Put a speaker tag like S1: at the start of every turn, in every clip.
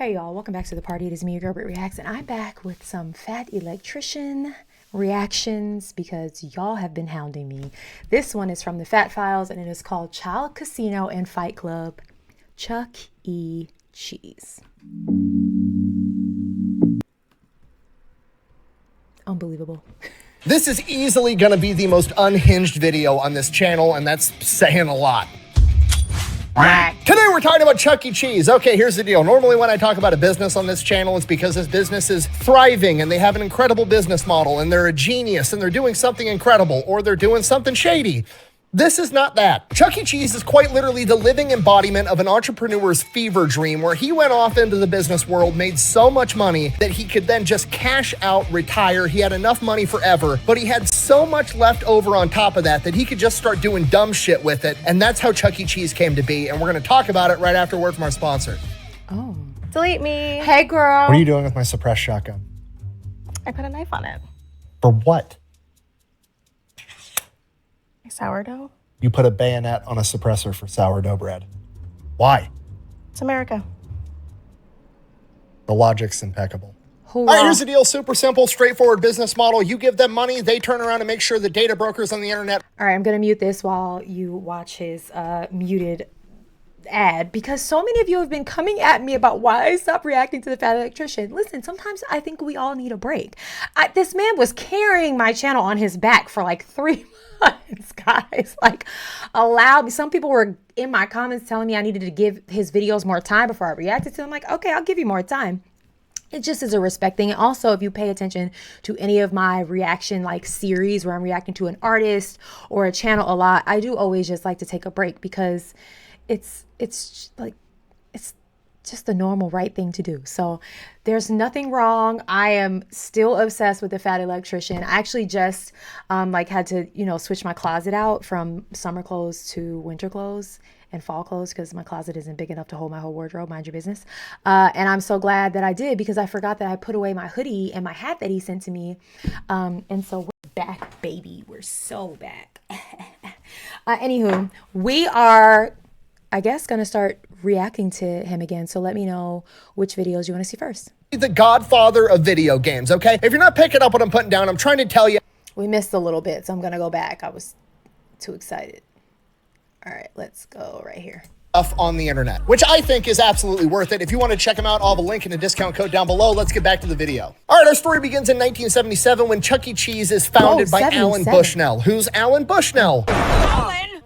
S1: Hey y'all, welcome back to the party. It is me, your girl BrittReacts, and I'm back with some fat electrician reactions because y'all have been hounding me. This one is from the Fat Files and it is called Child Casino and Fight Club, Chuck E. Cheese. Unbelievable.
S2: This is easily going to be the most unhinged video on this channel, and that's saying a lot. Today we're talking about Chuck E. Cheese. Okay, here's the deal. Normally when I talk about a business on this channel, it's because this business is thriving and they have an incredible business model and they're a genius and they're doing something incredible or they're doing something shady. This is not that. Chuck E. Cheese is quite literally the living embodiment of an entrepreneur's fever dream where he went off into the business world, made so much money that he could then just cash out, retire. He had enough money forever, but he had so much left over on top of that that he could just start doing dumb shit with it. And that's how Chuck E. Cheese came to be. And we're going to talk about it right after a word from our sponsor.
S1: Oh.
S3: Delete me.
S1: Hey girl.
S2: What are you doing with my suppressed shotgun?
S3: I put a knife on it.
S2: For what?
S3: Sourdough?
S2: You put a bayonet on a suppressor for sourdough bread. Why?
S3: It's America.
S2: The logic's impeccable.
S1: Hoorah.
S2: All right, here's the deal. Super simple, straightforward business model. You give them money, they turn around and make sure the data brokers on the internet.
S1: All right, I'm going to mute this while you watch his muted ad because so many of you have been coming at me about why I stopped reacting to the fat electrician. Listen, sometimes I think we all need a break. This man was carrying my channel on his back for like 3 months, guys. Like, allow me. Some people were in my comments telling me I needed to give his videos more time before I reacted to them. I'm like, okay, I'll give you more time. It just is a respect thing. And also, if you pay attention to any of my reaction like series where I'm reacting to an artist or a channel a lot, I do always just like to take a break because it's just the normal right thing to do. So there's nothing wrong. I am still obsessed with the fat electrician. I actually just had to, switch my closet out from summer clothes to winter clothes and fall clothes because my closet isn't big enough to hold my whole wardrobe. Mind your business. And I'm so glad that I did because I forgot that I put away my hoodie and my hat that he sent to me. And so we're back, baby. We're so back. Anywho, we are, I guess, going to start reacting to him again. So let me know which videos you want to see first.
S2: The godfather of video games, okay? If you're not picking up what I'm putting down, I'm trying to tell you.
S1: We missed a little bit, so I'm going to go back. I was too excited. All right, let's go right here.
S2: Stuff on the internet, which I think is absolutely worth it. If you want to check them out, I'll have a link and a discount code down below. Let's get back to the video. All right, our story begins in 1977 when Chuck E. Cheese is founded by Alan Bushnell. Who's Alan Bushnell?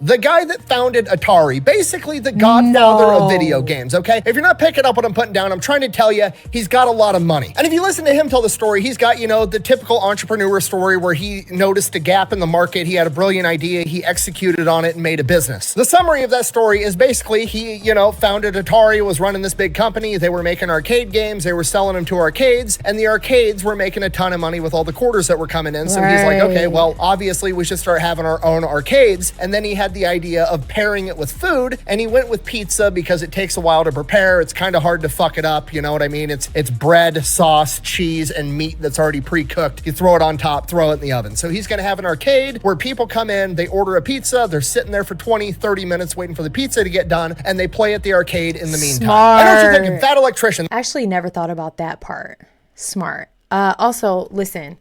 S2: The guy that founded Atari, basically the godfather of video games, okay? If you're not picking up what I'm putting down, I'm trying to tell you, he's got a lot of money. And if you listen to him tell the story, he's got, the typical entrepreneur story where he noticed a gap in the market, he had a brilliant idea, he executed on it and made a business. The summary of that story is basically he, founded Atari, was running this big company, they were making arcade games, they were selling them to arcades, and the arcades were making a ton of money with all the quarters that were coming in. So he's like, okay, well, obviously we should start having our own arcades. And then he had the idea of pairing it with food, and he went with pizza because it takes a while to prepare. It's kind of hard to fuck it up, you know what I mean? It's bread, sauce, cheese, and meat that's already pre-cooked. You throw it on top, throw it in the oven. So he's gonna have an arcade where people come in, they order a pizza, they're sitting there for 20, 30 minutes waiting for the pizza to get done, and they play at the arcade in the meantime. I know what you're thinking, fat electrician.
S1: I actually never thought about that part. Smart. Also, listen,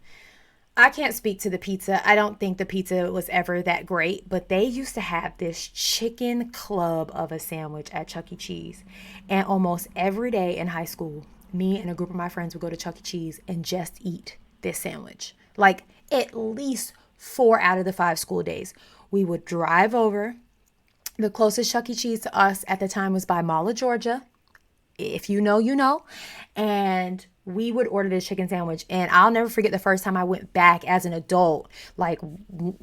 S1: I can't speak to the pizza. I don't think the pizza was ever that great, but they used to have this chicken club of a sandwich at Chuck E. Cheese. And almost every day in high school, me and a group of my friends would go to Chuck E. Cheese and just eat this sandwich. Like at least 4 out of the 5 school days. We would drive over. The closest Chuck E. Cheese to us at the time was by Mala, Georgia. If you know, you know. And we would order this chicken sandwich, and I'll never forget the first time I went back as an adult. Like,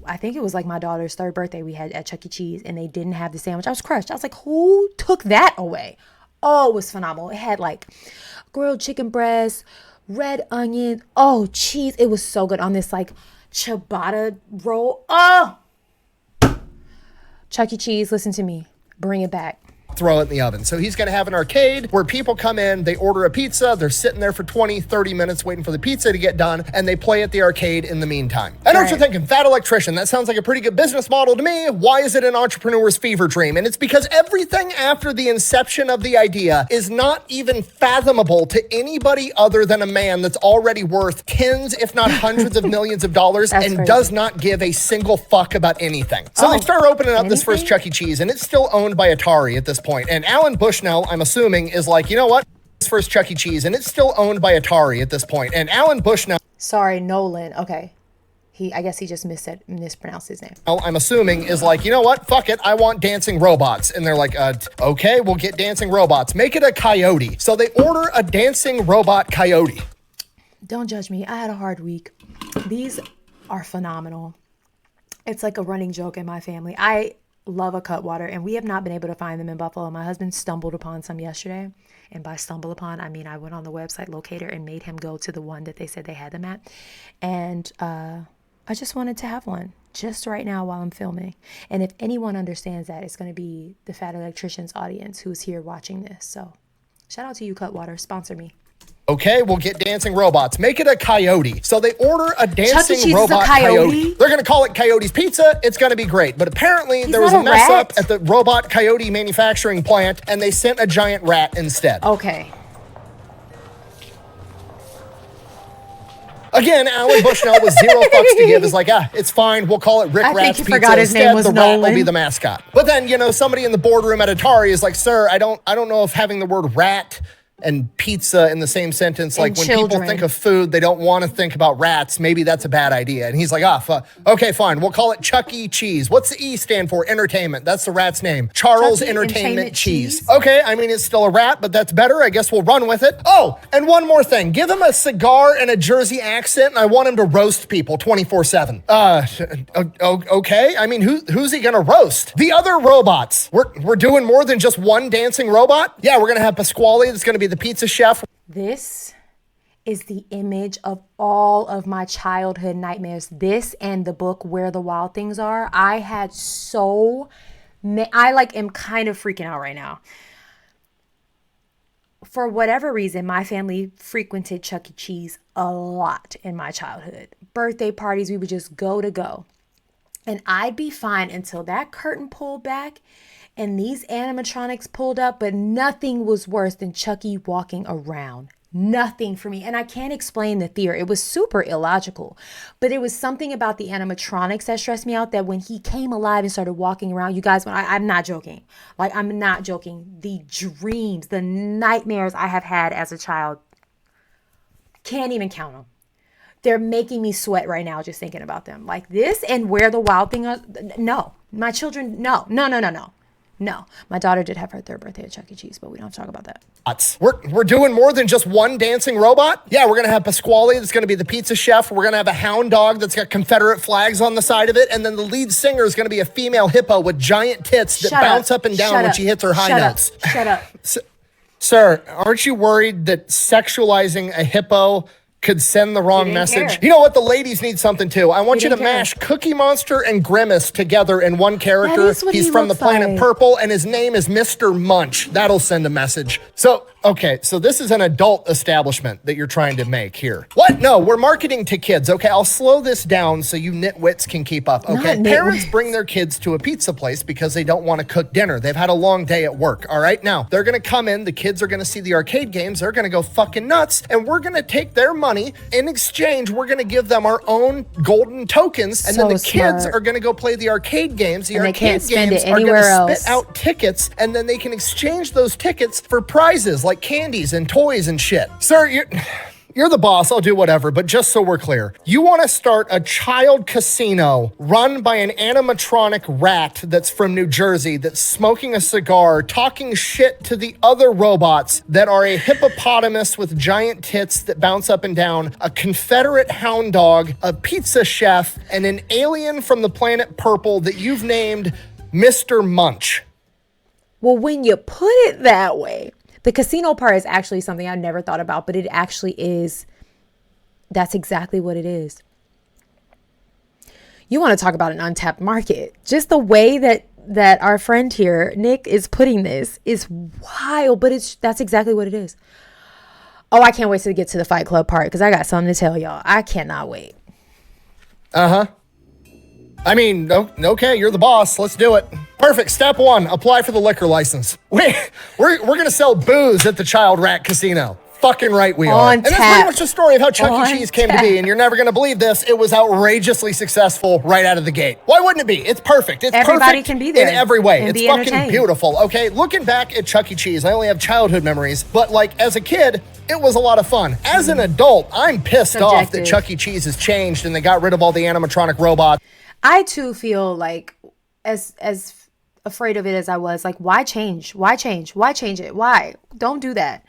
S1: I think it was like my daughter's 3rd birthday we had at Chuck E. Cheese, and they didn't have the sandwich. I was crushed. I was like, who took that away? Oh, it was phenomenal. It had like grilled chicken breast, red onion, cheese. It was so good on this like ciabatta roll. Oh, Chuck E. Cheese, listen to me. Bring it back.
S2: throw it in the oven. So he's going to have an arcade where people come in, they order a pizza, they're sitting there for 20, 30 minutes waiting for the pizza to get done, and they play at the arcade in the meantime. I know what you're thinking, fat electrician, that sounds like a pretty good business model to me. Why is it an entrepreneur's fever dream? And it's because everything after the inception of the idea is not even fathomable to anybody other than a man that's already worth tens, if not hundreds of millions of dollars and
S1: crazy.
S2: does not give a single fuck about anything. So they start opening up this first Chuck E. Cheese, and it's still owned by Atari at this point. And Alan Bushnell, I'm assuming, is like, you know what? This first Chuck E. Cheese, and it's still owned by Atari at this point. And Alan Bushnell,
S1: Sorry, Nolan. Okay. I guess he just mispronounced his name.
S2: I'm assuming, is like, you know what? Fuck it. I want dancing robots. And they're like, okay, we'll get dancing robots. Make it a coyote. So they order a dancing robot coyote.
S1: Don't judge me. I had a hard week. These are phenomenal. It's like a running joke in my family. I love a Cutwater, and we have not been able to find them in Buffalo. My husband stumbled upon some yesterday, and by stumble upon, I mean I went on the website locator and made him go to the one that they said they had them at, and I just wanted to have one just right now while I'm filming. And if anyone understands that, it's going to be the Fat Electricians audience who's here watching this. So shout out to you, Cutwater. Sponsor me.
S2: Okay, we'll get dancing robots. Make it a coyote. So they order a dancing
S1: Cheese is a
S2: robot
S1: coyote?
S2: They're going to call it Coyote's Pizza. It's going to be great. But apparently there was
S1: not
S2: a
S1: a
S2: mess
S1: rat.
S2: up at the robot coyote manufacturing plant, and they sent a giant rat instead.
S1: Okay.
S2: Again, Alan Bushnell with zero fucks to give is like, it's fine. We'll call it
S1: I think
S2: BrittReacts
S1: you
S2: Pizza
S1: forgot his
S2: instead.
S1: name was
S2: The rat will
S1: Nolan.
S2: be the mascot. But then, somebody in the boardroom at Atari is like, sir, I don't know if having the word rat and pizza in the same sentence, like when people think of food, they don't want to think about rats. Maybe that's a bad idea. And he's like, okay, fine. We'll call it Chuck E. Cheese. What's the E stand for? Entertainment. That's the rat's name. Charles
S1: Chuck E.
S2: Entertainment Cheese.
S1: Cheese?
S2: Okay, I mean, it's still a rat, but that's better. I guess we'll run with it. Oh, and one more thing. Give him a cigar and a Jersey accent, and I want him to roast people 24/7. Okay. I mean, who's he gonna roast? The other robots. We're doing more than just one dancing robot? Yeah, we're gonna have Pasquale that's gonna be the pizza chef.
S1: This is the image of all of my childhood nightmares. This and the book Where the Wild Things Are. I had I am kind of freaking out right now. For whatever reason, my family frequented Chuck E. Cheese a lot in my childhood. Birthday parties, we would just go. And I'd be fine until that curtain pulled back and these animatronics pulled up, but nothing was worse than Chucky walking around. Nothing for me. And I can't explain the theory. It was super illogical, but it was something about the animatronics that stressed me out, that when he came alive and started walking around, you guys, I'm not joking. Like, I'm not joking. The dreams, the nightmares I have had as a child, can't even count them. They're making me sweat right now just thinking about them. Like this and Where the Wild Thing is. No. My children, no. No, my daughter did have her third birthday at Chuck E. Cheese, but we don't have to talk about that.
S2: We're doing more than just one dancing robot. Yeah, we're going to have Pasquale that's going to be the pizza chef. We're going to have a hound dog that's got Confederate flags on the side of it. And then the lead singer is going to be a female hippo with giant tits that bounce up and down when she hits her high notes.
S1: Shut up.
S2: Sir, aren't you worried that sexualizing a hippo could send the wrong message?
S1: care.
S2: You know what? The ladies need something too. I want you to
S1: didn't care.
S2: mash Cookie Monster and Grimace together in one character.
S1: That is what
S2: He's
S1: he
S2: from the
S1: looks
S2: planet
S1: like.
S2: Purple, and his name is Mr. Munch. That'll send a message. So this is an adult establishment that you're trying to make here. What? No, we're marketing to kids. Okay, I'll slow this down so you nitwits can keep up. Okay,
S1: Not
S2: parents
S1: nitwits.
S2: bring their kids to a pizza place because they don't want to cook dinner. They've had a long day at work. All right, now they're going to come in. The kids are going to see the arcade games. They're going to go fucking nuts, and we're going to take their money. In exchange, we're going to give them our own golden tokens, and then the
S1: So
S2: kids
S1: smart.
S2: are going to go play the arcade games. The
S1: And they
S2: arcade
S1: can't spend
S2: games
S1: it
S2: are going
S1: anywhere
S2: to
S1: else.
S2: spit out tickets, and then they can exchange those tickets for prizes like candies and toys and shit. Sir, you're the boss. I'll do whatever. But just so we're clear, you want to start a child casino run by an animatronic rat that's from New Jersey that's smoking a cigar, talking shit to the other robots that are a hippopotamus with giant tits that bounce up and down, a Confederate hound dog, a pizza chef, and an alien from the planet Purple that you've named Mr. Munch.
S1: Well, when you put it that way, the casino part is actually something I never thought about, but it actually is. That's exactly what it is. You want to talk about an untapped market. Just the way that that our friend here, Nick, is putting this is wild, but that's exactly what it is. Oh, I can't wait to get to the Fight Club part because I got something to tell y'all. I cannot wait.
S2: Uh-huh. I mean, okay, you're the boss. Let's do it. Perfect. Step 1, apply for the liquor license. We're going to sell booze at the Child Rat Casino. Fucking right we are. And that's pretty much the story of how Chuck E. Cheese came to be, and you're never going to believe this. It was outrageously successful right out of the gate. Why wouldn't it be? It's perfect. It's
S1: Everybody
S2: perfect
S1: can be there
S2: in every way.
S1: and
S2: It's
S1: be
S2: fucking beautiful. Okay, looking back at Chuck E. Cheese, I only have childhood memories, but like as a kid, it was a lot of fun. As an adult, I'm pissed off that Chuck E. Cheese has changed and they got rid of all the animatronic robots.
S1: I too feel like as afraid of it as I was, like, why change? Why change? Why change it? Why? Don't do that.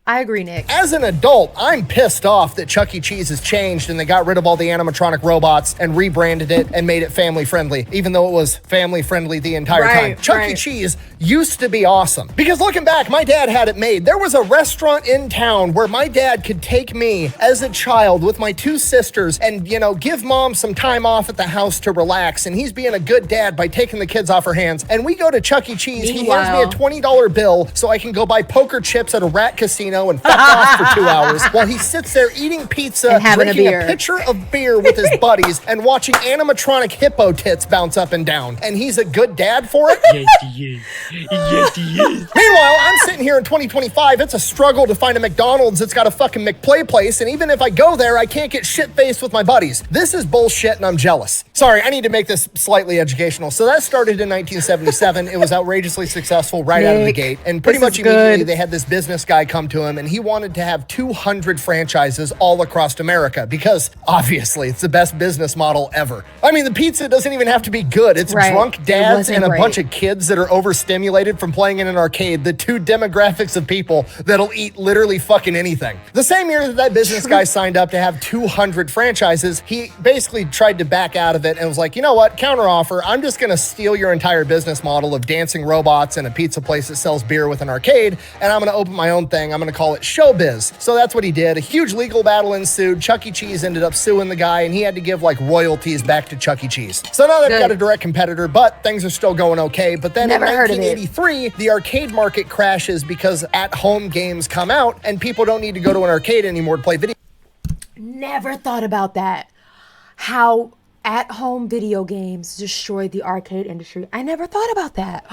S1: I agree, Nick.
S2: As an adult, I'm pissed off that Chuck E. Cheese has changed and they got rid of all the animatronic robots and rebranded it and made it family friendly, even though it was family friendly the entire time. Chuck E. Cheese used to be awesome. Because looking back, my dad had it made. There was a restaurant in town where my dad could take me as a child with my 2 sisters and, you know, give mom some time off at the house to relax. And he's being a good dad by taking the kids off her hands. And we go to Chuck E. Cheese. He hands me a $20 bill so I can go buy poker chips at a rat casino and fuck off for 2 hours while he sits there eating pizza and drinking a pitcher of beer with his buddies and watching animatronic hippo tits bounce up and down. And he's a good dad for it?
S4: Yes, he is. Yes, he is.
S2: Meanwhile, I'm sitting here in 2025. It's a struggle to find a McDonald's that's got a fucking McPlay place, and even if I go there, I can't get shit-faced with my buddies. This is bullshit, and I'm jealous. Sorry, I need to make this slightly educational. So that started in 1977. It was outrageously successful right out of the gate, and pretty much immediately they had this business guy come to him, and he wanted to have 200 franchises all across America because, obviously, it's the best business model ever. I mean, the pizza doesn't even have to be good. It's drunk dads and a bunch of kids that are overstimulated from playing in an arcade, the 2 demographics of people that'll eat literally fucking anything. The same year that business guy signed up to have 200 franchises, he basically tried to back out of it and was like, you know what, counteroffer, I'm just gonna steal your entire business model of dancing robots and a pizza place that sells beer with an arcade, and I'm gonna open my own thing. I'm gonna call it Showbiz. So that's what he did. A huge legal battle ensued. Chuck E. Cheese ended up suing the guy, and he had to give like royalties back to Chuck E. Cheese. So now they've got a direct competitor, but things are still going okay. But then in 1983, the arcade market crashes because at-home games come out, and people don't need to go to an arcade anymore to play video.
S1: Never thought about that. How at-home video games destroyed the arcade industry. I never thought about that.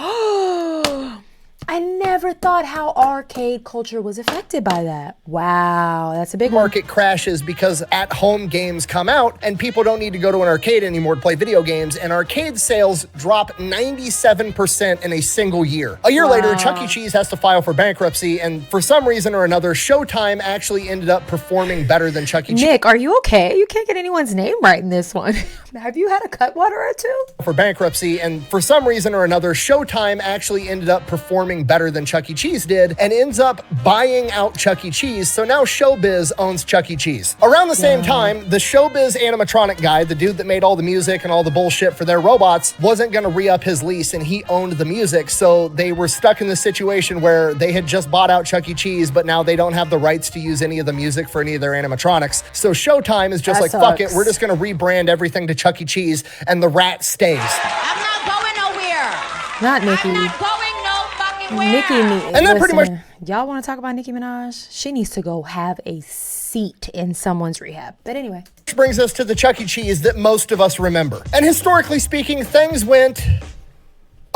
S1: I never thought how arcade culture was affected by that. Wow, that's a big
S2: market crashes because at-home games come out and people don't need to go to an arcade anymore to play video games, and arcade sales drop 97% in a single year. A year later, Chuck E. Cheese has to file for bankruptcy, and for some reason or another, Showtime actually ended up performing better than Chuck E. Cheese.
S1: Nick, are you okay? You can't get anyone's name right in this one. Have you had a Cutwater or 2?
S2: For bankruptcy, and for some reason or another, Showtime actually ended up performing better than Chuck E. Cheese did and ends up buying out Chuck E. Cheese, so now Showbiz owns Chuck E. Cheese. Around the same time, the Showbiz animatronic guy, the dude that made all the music and all the bullshit for their robots, wasn't gonna re-up his lease, and he owned the music, so they were stuck in this situation where they had just bought out Chuck E. Cheese, but now they don't have the rights to use any of the music for any of their animatronics. So Showtime is just fuck it, we're just gonna rebrand everything to Chuck E. Cheese, and the rat stays.
S5: I'm not going nowhere.
S1: Not Nikki.
S5: I'm not going no fucking where.
S1: Nikki needs.
S2: And then pretty much.
S1: Y'all want to talk about Nicki Minaj? She needs to go have a seat in someone's rehab. But anyway.
S2: Which brings us to the Chuck E. Cheese that most of us remember. And historically speaking, things went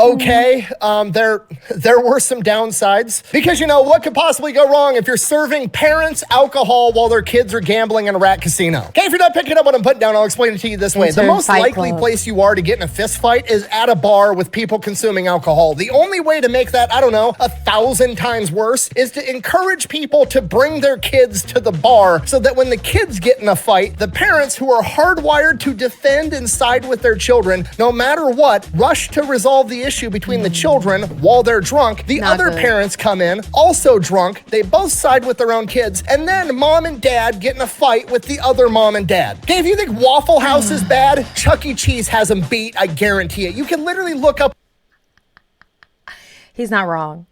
S2: okay. There were some downsides because, you know, what could possibly go wrong if you're serving parents alcohol while their kids are gambling in a rat casino? Okay, if you're not picking up what I'm putting down, I'll explain it to you this way. The most likely place you are to get in a fist fight is at a bar with people consuming alcohol. The only way to make that, I don't know, 1,000 times worse is to encourage people to bring their kids to the bar so that when the kids get in a fight, the parents who are hardwired to defend and side with their children, no matter what, rush to resolve the issue between the children while they're drunk. The other parents come in, also drunk. They both side with their own kids, and then mom and dad get in a fight with the other mom and dad. Okay, if you think Waffle House is bad, Chuck E. Cheese has them beat, I guarantee it. You can literally look up.
S1: He's not wrong.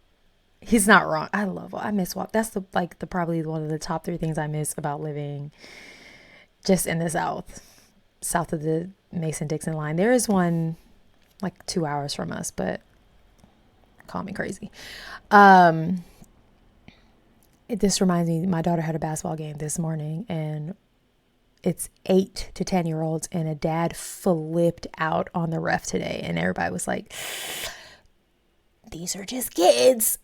S1: He's not wrong. I miss Waffle. That's probably one of the top 3 things I miss about living just in the south of the Mason-Dixon line. There is one like 2 hours from us, but call me crazy. This reminds me, my daughter had a basketball game this morning, and it's 8 to 10-year-olds, and a dad flipped out on the ref today, and everybody was like, these are just kids.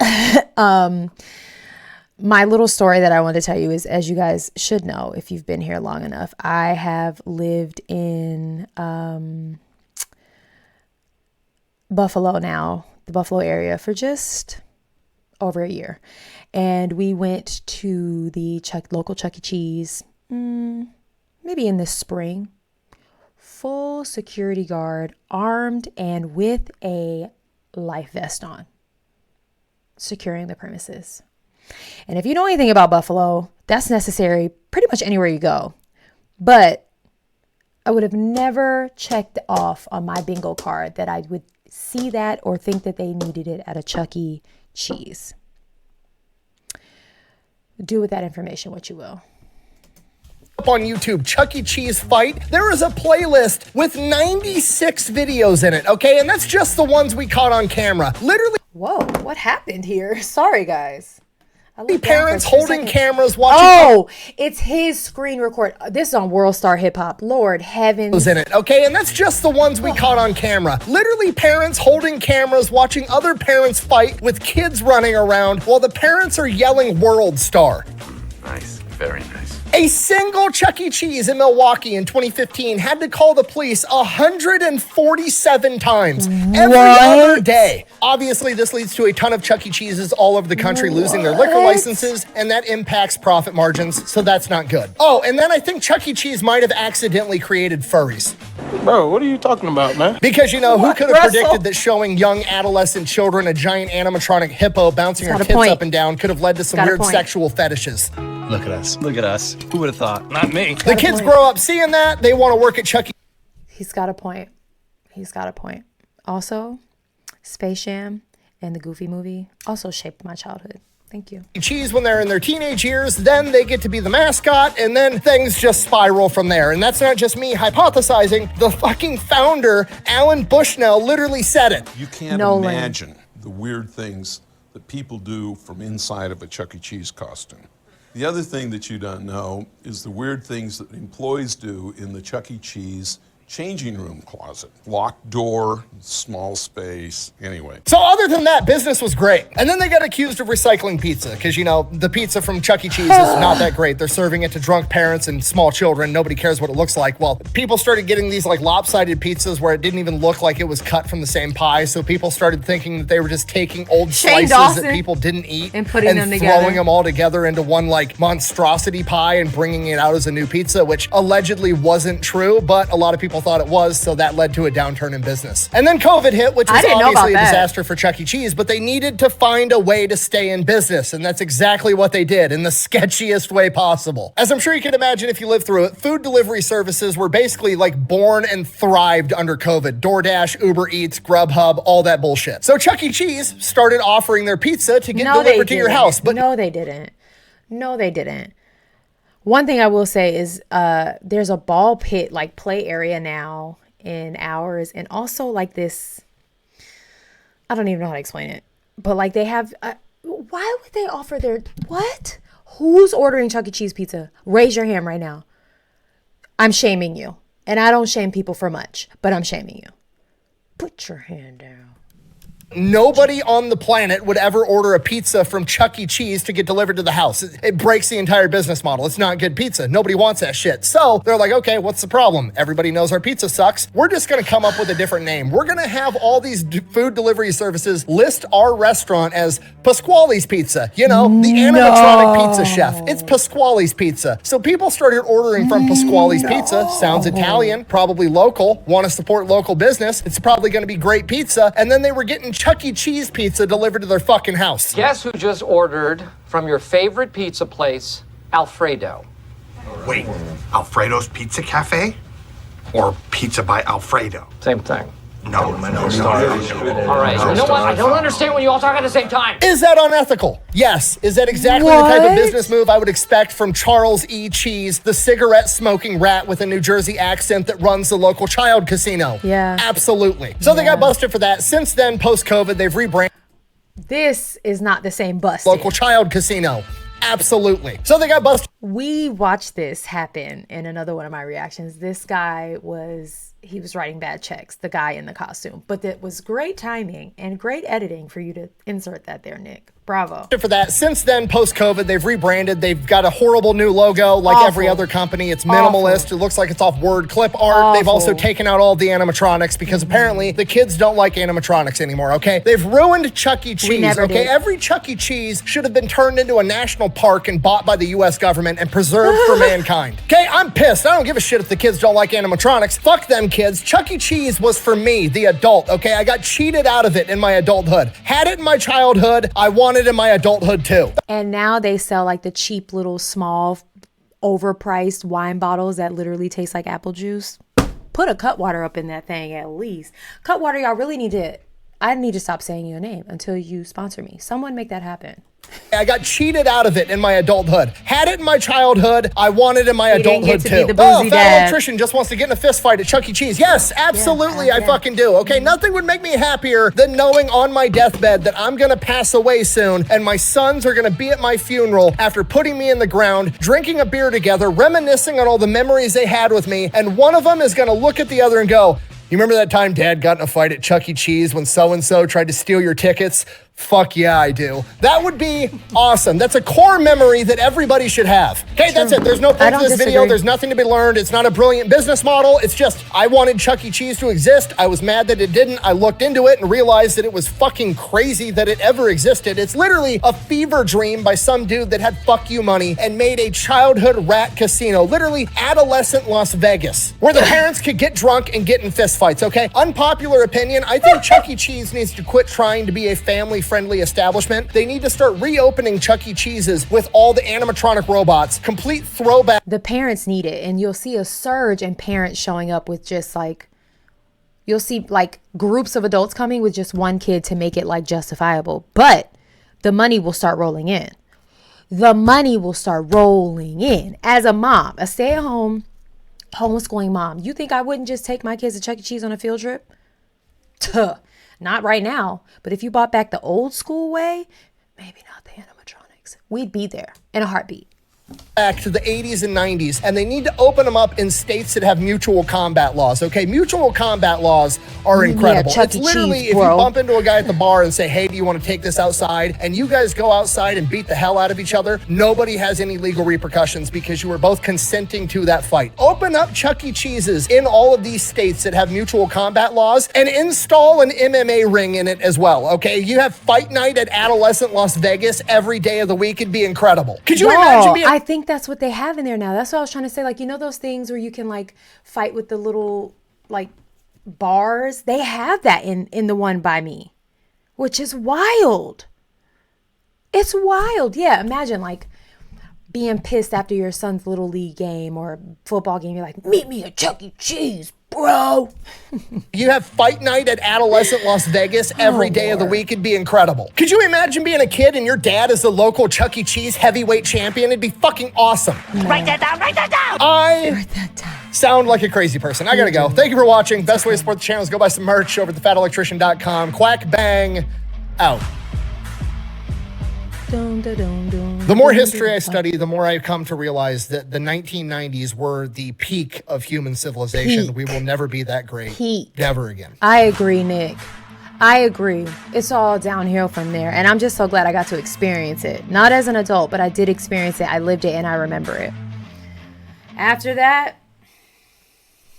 S1: My little story that I want to tell you is, as you guys should know, if you've been here long enough, I have lived in Buffalo now, the Buffalo area, for just over a year. And we went to the local Chuck E. Cheese, maybe in the spring. Full security guard, armed and with a life vest on, securing the premises. And if you know anything about Buffalo, that's necessary pretty much anywhere you go. But I would have never checked off on my bingo card that I would see that or think that they needed it at a Chuck E. Cheese. Do with that information what you will.
S2: On YouTube, Chuck E. Cheese fight. There is a playlist with 96 videos in it, okay? And that's just the ones we caught on camera. Literally.
S1: Whoa, what happened here? Sorry, guys.
S2: Parents holding cameras watching.
S1: Oh, it's his screen record. This is on World Star Hip Hop. Lord heavens.
S2: In it, okay? And that's just the ones we caught on camera. Literally parents holding cameras watching other parents fight with kids running around while the parents are yelling World Star.
S6: Nice, very nice.
S2: A single Chuck E. Cheese in Milwaukee in 2015 had to call the police 147 times every other day. Obviously, this leads to a ton of Chuck E. Cheeses all over the country losing their liquor licenses, and that impacts profit margins, so that's not good. Oh, and then I think Chuck E. Cheese might have accidentally created furries.
S7: Bro, what are you talking about, man?
S2: Because, you know, who could have predicted that showing young adolescent children a giant animatronic hippo bouncing her tits up and down could have led to some weird sexual fetishes?
S6: Look at us. Look at us. Who would have thought?
S7: Not me.
S2: The kids grow up seeing that. They want to work at Chuck E.
S1: He's got a point. He's got a point. Also, Space Jam and the Goofy movie also shaped my childhood. Thank you.
S2: Cheese when they're in their teenage years, then they get to be the mascot, and then things just spiral from there. And that's not just me hypothesizing. The fucking founder, Alan Bushnell, literally said it.
S8: You can't imagine the weird things that people do from inside of a Chuck E. Cheese costume. The other thing that you don't know is the weird things that employees do in the Chuck E. Cheese changing room closet. Locked door, small space, anyway.
S2: So other than that, business was great. And then they got accused of recycling pizza because, you know, the pizza from Chuck E. Cheese is not that great. They're serving it to drunk parents and small children. Nobody cares what it looks like. Well, people started getting these like lopsided pizzas where it didn't even look like it was cut from the same pie. So people started thinking that they were just taking old slices that people didn't eat
S1: and putting them together,
S2: throwing them all together into one like monstrosity pie and bringing it out as a new pizza, which allegedly wasn't true, but a lot of people thought it was, so that led to a downturn in business. And then COVID hit, which was obviously a disaster for Chuck E. Cheese, but they needed to find a way to stay in business, and that's exactly what they did in the sketchiest way possible. As I'm sure you can imagine if you lived through it, food delivery services were basically like born and thrived under COVID. DoorDash, Uber Eats, Grubhub, all that bullshit. So Chuck E. Cheese started offering their pizza to get delivered to your house. But
S1: no, they didn't. No, they didn't. One thing I will say is there's a ball pit like play area now in ours, and also like this, I don't even know how to explain it, but like they have, why would they offer their, what? Who's ordering Chuck E. Cheese pizza? Raise your hand right now. I'm shaming you. And I don't shame people for much, but I'm shaming you. Put your hand down.
S2: Nobody on the planet would ever order a pizza from Chuck E. Cheese to get delivered to the house. It breaks the entire business model. It's not good pizza. Nobody wants that shit. So they're like, okay, what's the problem? Everybody knows our pizza sucks. We're just going to come up with a different name. We're going to have all these food delivery services list our restaurant as Pasquale's Pizza. You know, the animatronic pizza chef. It's Pasquale's Pizza. So people started ordering from Pasquale's Pizza. Sounds Italian, probably local, want to support local business. It's probably going to be great pizza. And then they were getting Chuck E. Cheese pizza delivered to their fucking house.
S9: Guess who just ordered from your favorite pizza place, Alfredo?
S10: Wait, Alfredo's Pizza Cafe? Or Pizza by Alfredo?
S9: Same thing. All right. You know what? I don't understand when you all talk at the same time.
S2: Is that unethical? Yes. Is that exactly the type of business move I would expect from Charles E. Cheese, the cigarette-smoking rat with a New Jersey accent that runs the local child casino?
S1: Yeah.
S2: Absolutely. So they got busted for that. Since then, post-COVID, they've rebranded.
S1: This is not the same busted.
S2: Local child casino. Absolutely. So they got busted.
S1: We watched this happen in another one of my reactions. This guy he was writing bad checks, the guy in the costume. But it was great timing and great editing for you to insert that there, Nick. Bravo.
S2: For that. Since then, post-COVID, they've rebranded. They've got a horrible new logo like every other company. It's minimalist. It looks like it's off word clip art. They've also taken out all the animatronics because apparently the kids don't like animatronics anymore, okay? They've ruined Chuck E. Cheese, okay? Every Chuck E. Cheese should have been turned into a national park and bought by the U.S. government and preserved for mankind. Okay, I'm pissed. I don't give a shit if the kids don't like animatronics. Fuck them kids. Chuck E. Cheese was for me, the adult, okay? I got cheated out of it in my adulthood. Had it in my childhood. I wanted it in my adulthood too.
S1: And now they sell like the cheap little small overpriced wine bottles that literally taste like apple juice. Put a Cutwater up in that thing at least. Cutwater, y'all really need to, I need to stop saying your name until you sponsor me. Someone make that happen.
S2: I got cheated out of it in my adulthood. Had it in my childhood. I wanted it in my adulthood too. Fat electrician just wants to get in a fist fight at Chuck E. Cheese. Yes, absolutely, I fucking do. Okay, nothing would make me happier than knowing on my deathbed that I'm gonna pass away soon and my sons are gonna be at my funeral after putting me in the ground, drinking a beer together, reminiscing on all the memories they had with me, and one of them is gonna look at the other and go, "You remember that time Dad got in a fight at Chuck E. Cheese when so-and-so tried to steal your tickets?" Fuck yeah, I do. That would be awesome. That's a core memory that everybody should have. Okay, that's it. There's no point to this video. There's nothing to be learned. It's not a brilliant business model. It's just, I wanted Chuck E. Cheese to exist. I was mad that it didn't. I looked into it and realized that it was fucking crazy that it ever existed. It's literally a fever dream by some dude that had fuck you money and made a childhood rat casino, literally adolescent Las Vegas, where the parents could get drunk and get in fistfights, okay? Unpopular opinion, I think Chuck E. Cheese needs to quit trying to be a family-friendly establishment. They need to start reopening Chuck E. Cheese's with all the animatronic robots, complete throwback.
S1: The parents need it, and you'll see a surge in parents showing up with just like, you'll see like groups of adults coming with just one kid to make it like justifiable. But the money will start rolling in. The money will start rolling in. As a mom, a stay-at-home homeschooling mom, you think I wouldn't just take my kids to Chuck E. Cheese on a field trip? Tuh. Not right now, but if you bought back the old school way, maybe not the animatronics, we'd be there in a heartbeat.
S2: Back to the 80s and 90s, and they need to open them up in states that have mutual combat laws, okay? Mutual combat laws are incredible.
S1: Yeah,
S2: it's literally, if you bump into a guy at the bar and say, "Hey, do you want to take this outside?" and you guys go outside and beat the hell out of each other, nobody has any legal repercussions because you were both consenting to that fight. Open up Chuck E. Cheese's in all of these states that have mutual combat laws and install an MMA ring in it as well, okay? You have fight night at adolescent Las Vegas every day of the week. It'd be incredible. Could you imagine being...
S1: I think that's what they have in there now. That's what I was trying to say. Like, you know those things where you can like fight with the little like bars? They have that in the one by me, which is wild. It's wild. Yeah, imagine like being pissed after your son's little league game or football game. You're like, "Meet me at Chuck E. Cheese, bro."
S2: You have fight night at adolescent Las Vegas every day of the week. It'd be incredible. Could you imagine being a kid and your dad is the local Chuck E. Cheese heavyweight champion? It'd be fucking awesome.
S5: Write that down, write that down!
S2: I sound like a crazy person. I gotta go. Thank you for watching. Best way to support the channel is go buy some merch over at thefatelectrician.com. Quack bang out. The more history I study, the more I come to realize that the 1990s were the peak of human civilization. We will never be that great. Never again.
S1: I agree, Nick. I agree. It's all downhill from there. And I'm just so glad I got to experience it. Not as an adult, but I did experience it. I lived it and I remember it. After that,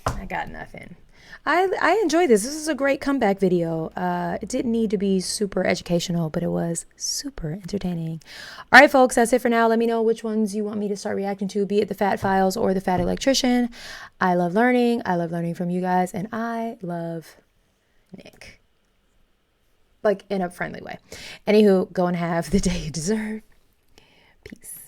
S1: I got nothing. I enjoyed this. This is a great comeback video. It didn't need to be super educational, but it was super entertaining. All right, folks, that's it for now. Let me know which ones you want me to start reacting to, be it the Fat Files or the Fat Electrician. I love learning. I love learning from you guys, and I love Nick. Like, in a friendly way. Anywho, go and have the day you deserve. Peace.